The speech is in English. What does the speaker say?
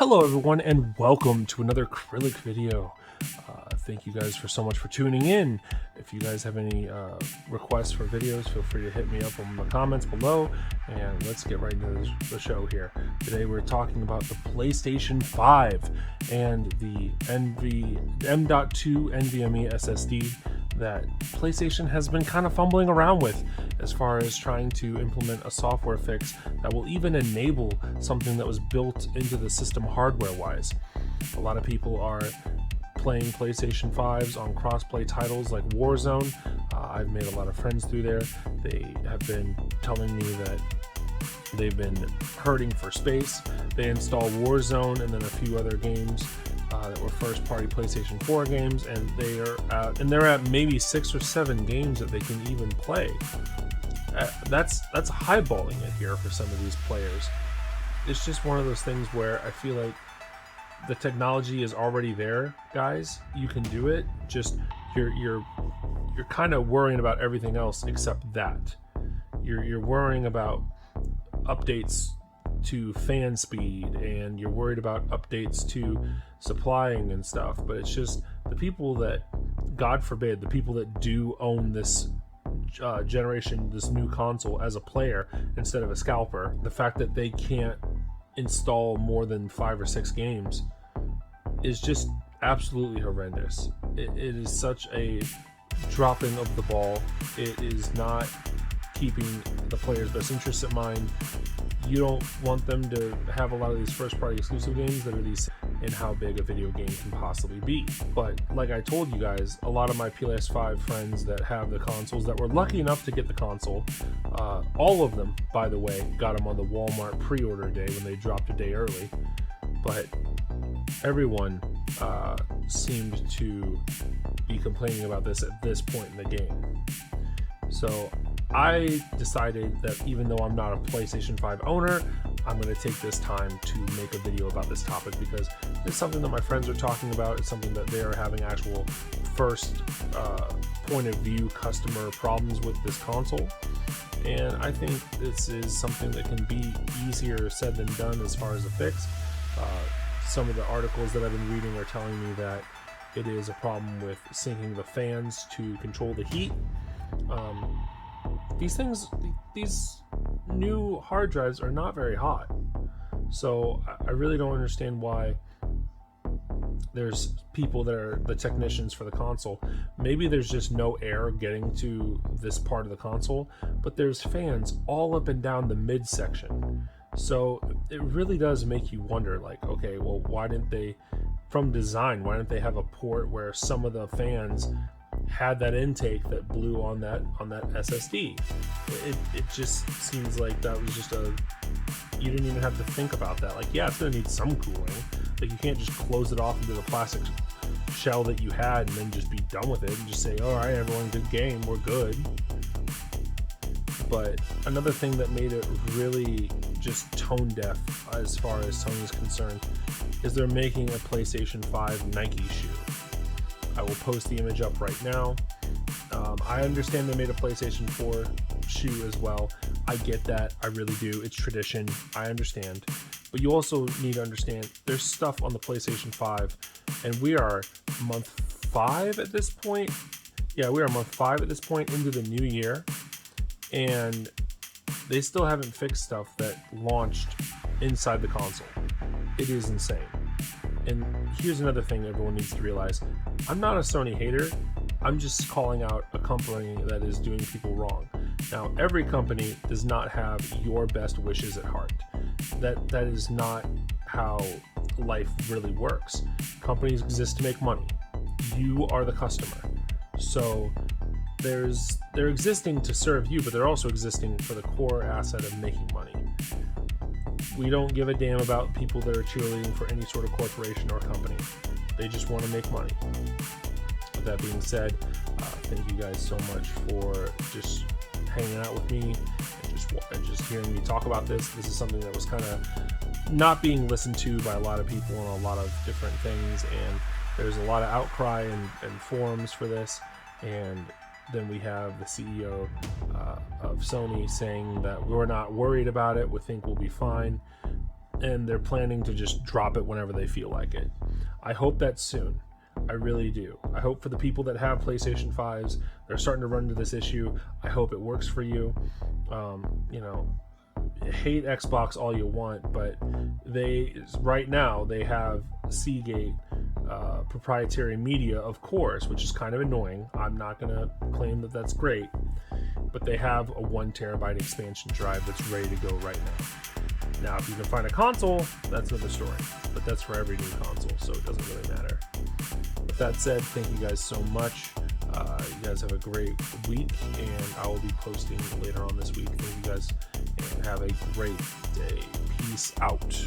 Hello everyone and welcome to another acrylic video. Thank you guys so much for tuning in. If you guys have any requests for videos, feel free to hit me up in the comments below, and let's get right into the show here. Today we're talking about the PlayStation 5 and the M.2 NVMe SSD that PlayStation has been kind of fumbling around with as far as trying to implement a software fix that will even enable something that was built into the system hardware-wise. A lot of people are playing PlayStation 5s on cross-play titles like Warzone. I've made a lot of friends through there. They have been telling me that they've been hurting for space. They install Warzone and then a few other games that were first-party PlayStation 4 games, and they're at maybe 6 or 7 games that they can even play. That's highballing it here for some of these players. It's just one of those things where I feel like the technology is already there, guys. You can do it. Just you're kind of worrying about everything else except that. You're worrying about updates to fan speed, and you're worried about updates to supplying and stuff, but it's just the people that, God forbid, the people that do own this generation, this new console as a player instead of a scalper, the fact that they can't install more than 5 or 6 games is just absolutely horrendous. It is such a dropping of the ball. It is not keeping the player's best interests in mind. You don't want them to have a lot of these first-party exclusive games that are these in how big a video game can possibly be. But like I told you guys, a lot of my PS5 friends that have the consoles that were lucky enough to get the console, all of them, by the way, got them on the Walmart pre-order day when they dropped a day early. But everyone seemed to be complaining about this at this point in the game. So I decided that even though I'm not a PlayStation 5 owner, I'm going to take this time to make a video about this topic because it's something that my friends are talking about. It's something that they are having actual first point of view customer problems with this console. And I think this is something that can be easier said than done as far as a fix. Some of the articles that I've been reading are telling me that it is a problem with syncing the fans to control the heat. These new hard drives are not very hot, so I really don't understand why there's people that are the technicians for the console. Maybe there's just no air getting to this part of the console, but there's fans all up and down the midsection. So it really does make you wonder, like, okay, well, why didn't they have a port where some of the fans had that intake that blew on that SSD? It just seems like that was just you didn't even have to think about that. Like, yeah, it's gonna need some cooling. Like, you can't just close it off into the plastic shell that you had and then just be done with it and just say, all right, everyone, good game, we're good. But another thing that made it really just tone deaf as far as Sony is concerned is they're making a PlayStation 5 Nike shoe. I will post the image up right now. I understand they made a PlayStation 4 shoe as well. I get that. I really do. It's tradition. I understand. But you also need to understand there's stuff on the PlayStation 5, and we are month 5 at this point. Yeah, we are month 5 at this point into the new year, and they still haven't fixed stuff that launched inside the console. It is insane. And here's another thing everyone needs to realize. I'm not a Sony hater. I'm just calling out a company that is doing people wrong. Now, every company does not have your best wishes at heart. That is not how life really works. Companies exist to make money. You are the customer. So they're existing to serve you, but they're also existing for the core asset of making money. We don't give a damn about people that are cheerleading for any sort of corporation or company. They just want to make money. With that being said, thank you guys so much for just hanging out with me and just hearing me talk about this. This is something that was kind of not being listened to by a lot of people on a lot of different things, and there's a lot of outcry and forums for this. And then we have the CEO of Sony saying that we're not worried about it, we think we'll be fine. and they're planning to just drop it whenever they feel like it. I hope that's soon. I really do. I hope for the people that have PlayStation 5s, they're starting to run into this issue. I hope it works for you. You know, hate Xbox all you want, but right now they have Seagate proprietary media, of course, which is kind of annoying. I'm not going to claim that that's great, but they have a 1 terabyte expansion drive that's ready to go right now. Now, if you can find a console, that's another story, but that's for every new console, so it doesn't really matter. With that said, thank you guys so much. You guys have a great week, and I will be posting later on this week. Thank you guys, and have a great day. Peace out.